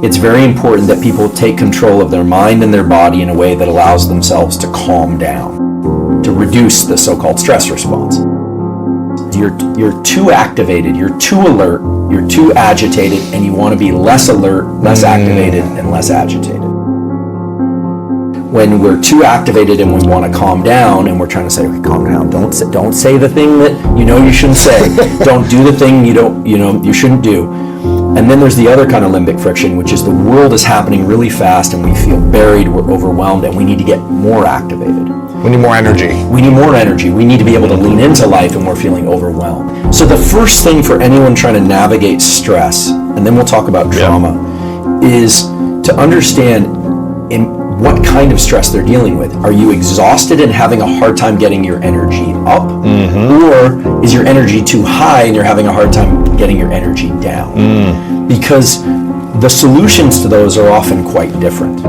It's very important that people take control of their mind and their body in a way that allows themselves to calm down, to reduce the so-called stress response. You're too activated, you're too alert, you're too agitated, and you want to be less alert, less activated, and less agitated. When we're too activated and we want to calm down, and we're trying to say, okay, calm down, don't say the thing that you shouldn't say, don't do the thing you shouldn't do. And then there's the other kind of limbic friction, which is the world is happening really fast and we feel buried, we're overwhelmed, and we need to get more activated. We need more energy. We need more energy. We need to be able to lean into life, and we're feeling overwhelmed. So the first thing for anyone trying to navigate stress, and then we'll talk about trauma, is to understand in what kind of stress they're dealing with. Are you exhausted and having a hard time getting your energy up? Or is your energy too high and you're having a hard time getting your energy down? Because the solutions to those are often quite different.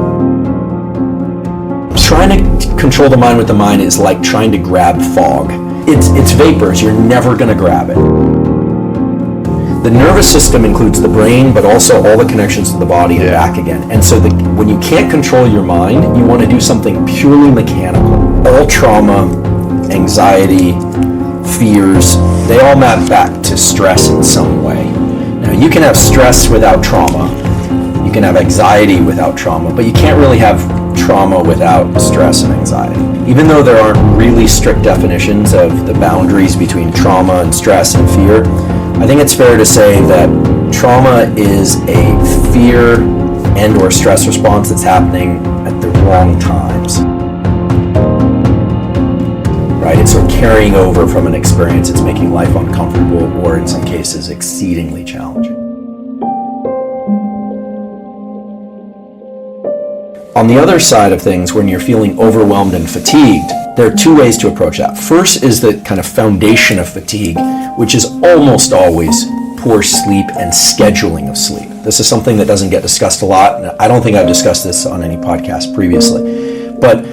Trying to control the mind with the mind is like trying to grab fog. It's vapors, you're never going to grab it. The nervous system includes the brain, but also all the connections to the body and back again. And so when you can't control your mind, you want to do something purely mechanical. All trauma, anxiety, fears, they all map back to stress in some way. Now, you can have stress without trauma. You can have anxiety without trauma, but you can't really have trauma without stress and anxiety. Even though there aren't really strict definitions of the boundaries between trauma and stress and fear, I think it's fair to say that trauma is a fear and or stress response that's happening at the wrong times. Right? It's sort of carrying over from an experience that's making life uncomfortable or in some cases exceedingly challenging. On the other side of things, when you're feeling overwhelmed and fatigued, there are two ways to approach that. First is the kind of foundation of fatigue, which is almost always poor sleep and scheduling of sleep. This is something that doesn't get discussed a lot, and I don't think I've discussed this on any podcast previously. But,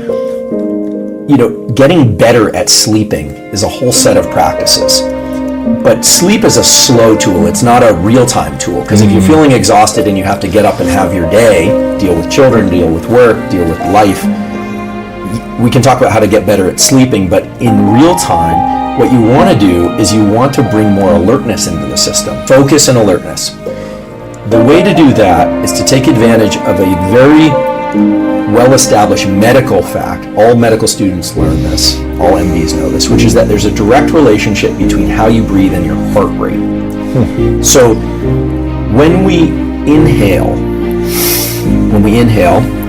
getting better at sleeping is a whole set of practices. But sleep is a slow tool. It's not a real-time tool, because if you're feeling exhausted and you have to get up and have your day, deal with children, deal with work, deal with life, we can talk about how to get better at sleeping, but in real time, what you want to do is you want to bring more alertness into the system. Focus and alertness. The way to do that is to take advantage of a very well-established medical fact. All medical students learn this, all MDs know this, which is that there's a direct relationship between how you breathe and your heart rate. So when we inhale,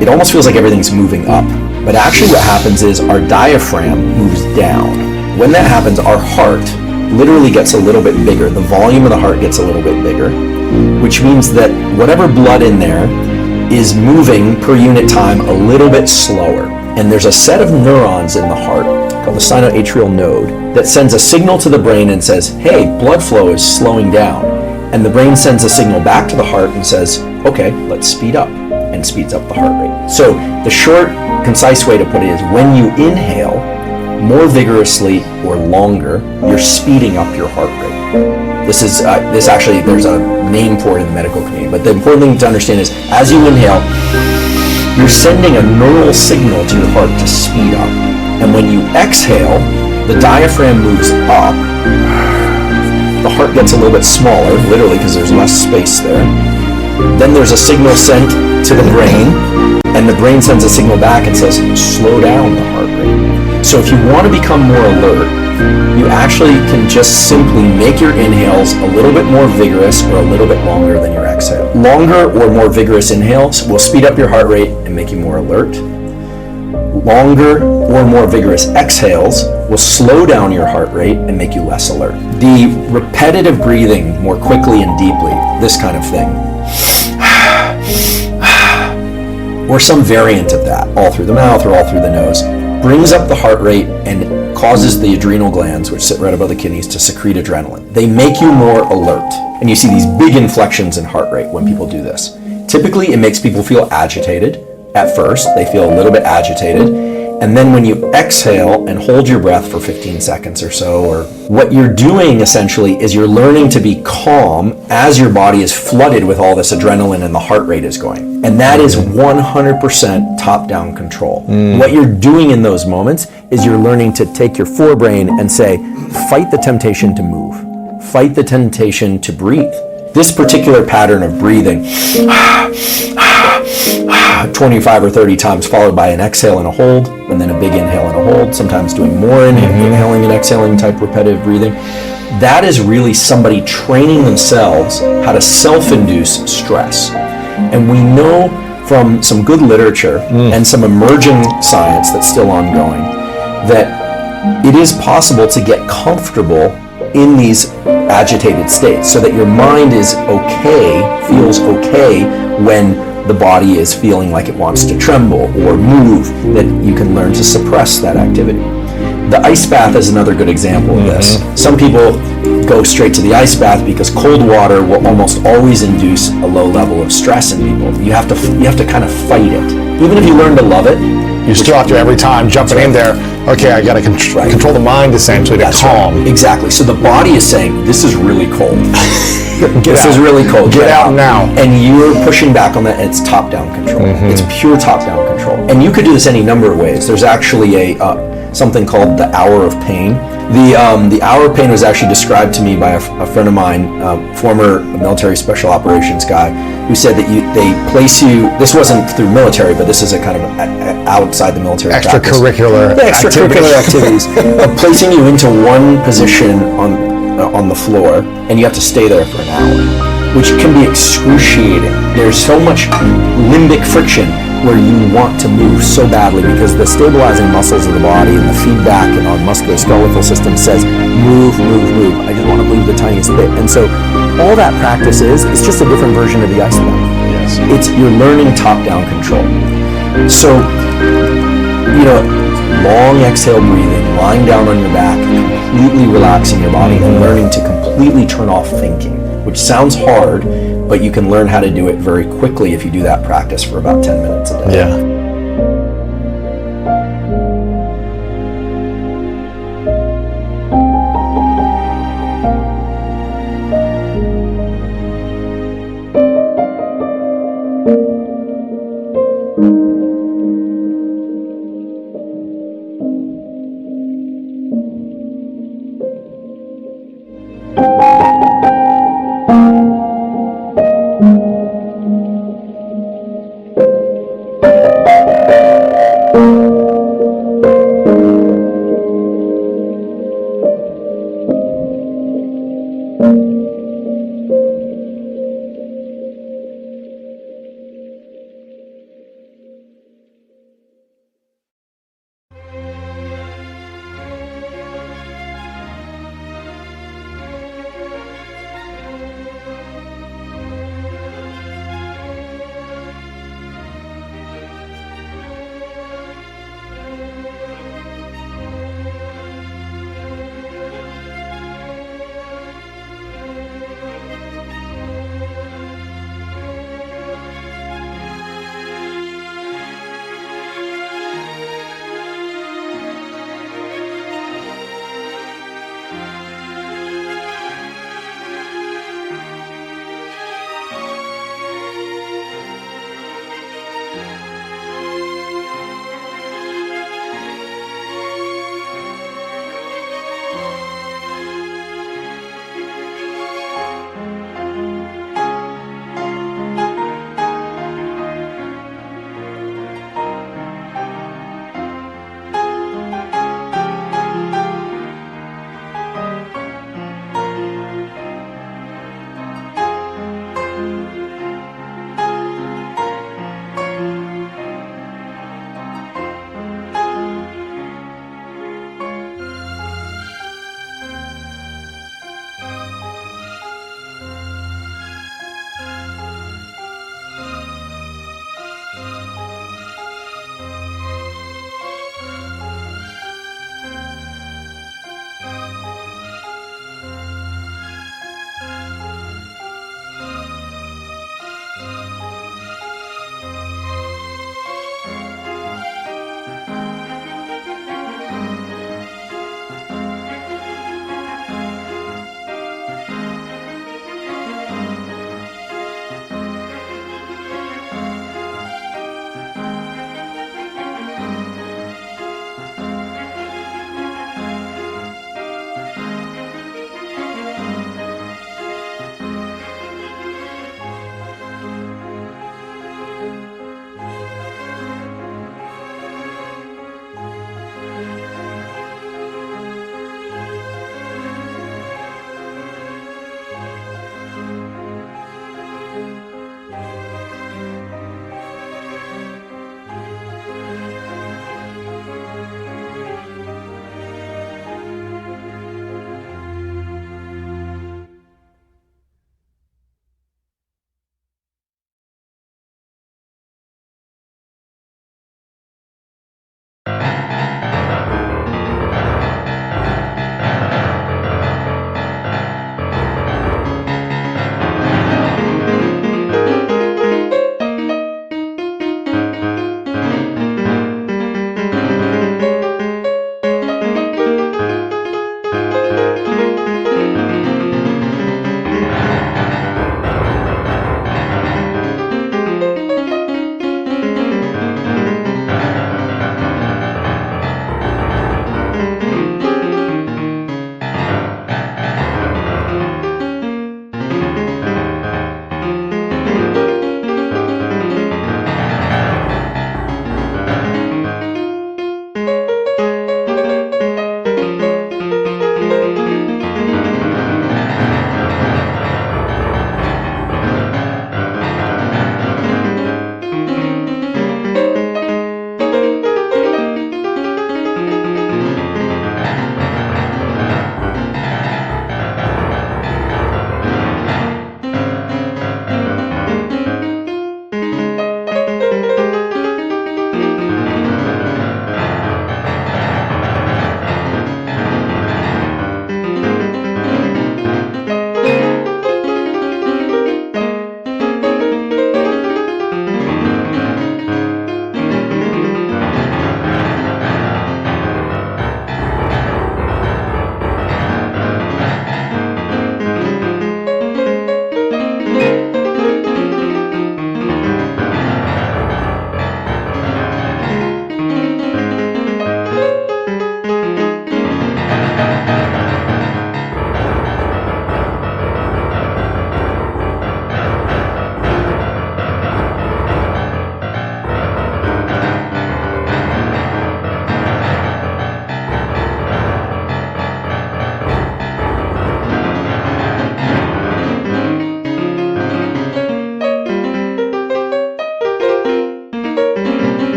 it almost feels like everything's moving up. But actually what happens is our diaphragm moves down. When that happens, our heart literally gets a little bit bigger. The volume of the heart gets a little bit bigger, which means that whatever blood in there is moving per unit time a little bit slower. And there's a set of neurons in the heart called the sinoatrial node that sends a signal to the brain and says, hey, blood flow is slowing down. And the brain sends a signal back to the heart and says, okay, let's speed up, and speeds up the heart rate. So the short, concise way to put it is when you inhale more vigorously or longer, you're speeding up your heart rate. This actually, there's a name for it in the medical community, but the important thing to understand is as you inhale, you're sending a neural signal to your heart to speed up. And when you exhale, the diaphragm moves up, the heart gets a little bit smaller, literally because there's less space there. Then there's a signal sent to the brain, and the brain sends a signal back and says, slow down the heart rate. So if you want to become more alert, you actually can just simply make your inhales a little bit more vigorous or a little bit longer than your exhale. Longer or more vigorous inhales will speed up your heart rate and make you more alert. Longer or more vigorous exhales will slow down your heart rate and make you less alert. The repetitive breathing more quickly and deeply, this kind of thing, or some variant of that, all through the mouth or all through the nose, brings up the heart rate and causes the adrenal glands, which sit right above the kidneys, to secrete adrenaline. They make you more alert. And you see these big inflections in heart rate when people do this. Typically, it makes people feel agitated. At first, they feel a little bit agitated. And then when you exhale and hold your breath for 15 seconds or so, or what you're doing essentially is you're learning to be calm as your body is flooded with all this adrenaline and the heart rate is going. And that is 100% top-down control. What you're doing in those moments is you're learning to take your forebrain and say, fight the temptation to move. Fight the temptation to breathe. This particular pattern of breathing, 25 or 30 times, followed by an exhale and a hold, and then a big inhale and a hold, sometimes doing more inhaling and exhaling type repetitive breathing. That is really somebody training themselves how to self-induce stress. And we know from some good literature and some emerging science that's still ongoing that it is possible to get comfortable in these agitated states so that your mind is okay, feels okay when the body is feeling like it wants to tremble or move, that you can learn to suppress that activity. The ice bath is another good example of this. Some people go straight to the ice bath because cold water will almost always induce a low level of stress in people. You have to kind of fight it. Even if you learn to love it, you still have to every time jumping in there. Okay, I got to control the mind essentially to calm. Right. Exactly. So the body is saying, "This is really cold. This is really cold. Get out now." And you're pushing back on that. And it's top-down control. It's pure top-down control. And you could do this any number of ways. There's actually something called the hour of pain. The hour of pain was actually described to me by a friend of mine, former military special operations guy, who said that they place you. This wasn't through military, but this is a kind of outside the military extracurricular activities of placing you into one position on the floor, and you have to stay there for an hour, which can be excruciating. There's so much limbic friction where you want to move so badly because the stabilizing muscles of the body and the feedback in our musculoskeletal system says, move, move, move. I just want to move the tiniest bit. And so all that practice is, it's just a different version of the ice bath. Yes. You're learning top-down control. So, long exhale breathing, lying down on your back, completely relaxing your body and learning to completely turn off thinking, which sounds hard, but you can learn how to do it very quickly if you do that practice for about 10 minutes a day. Yeah.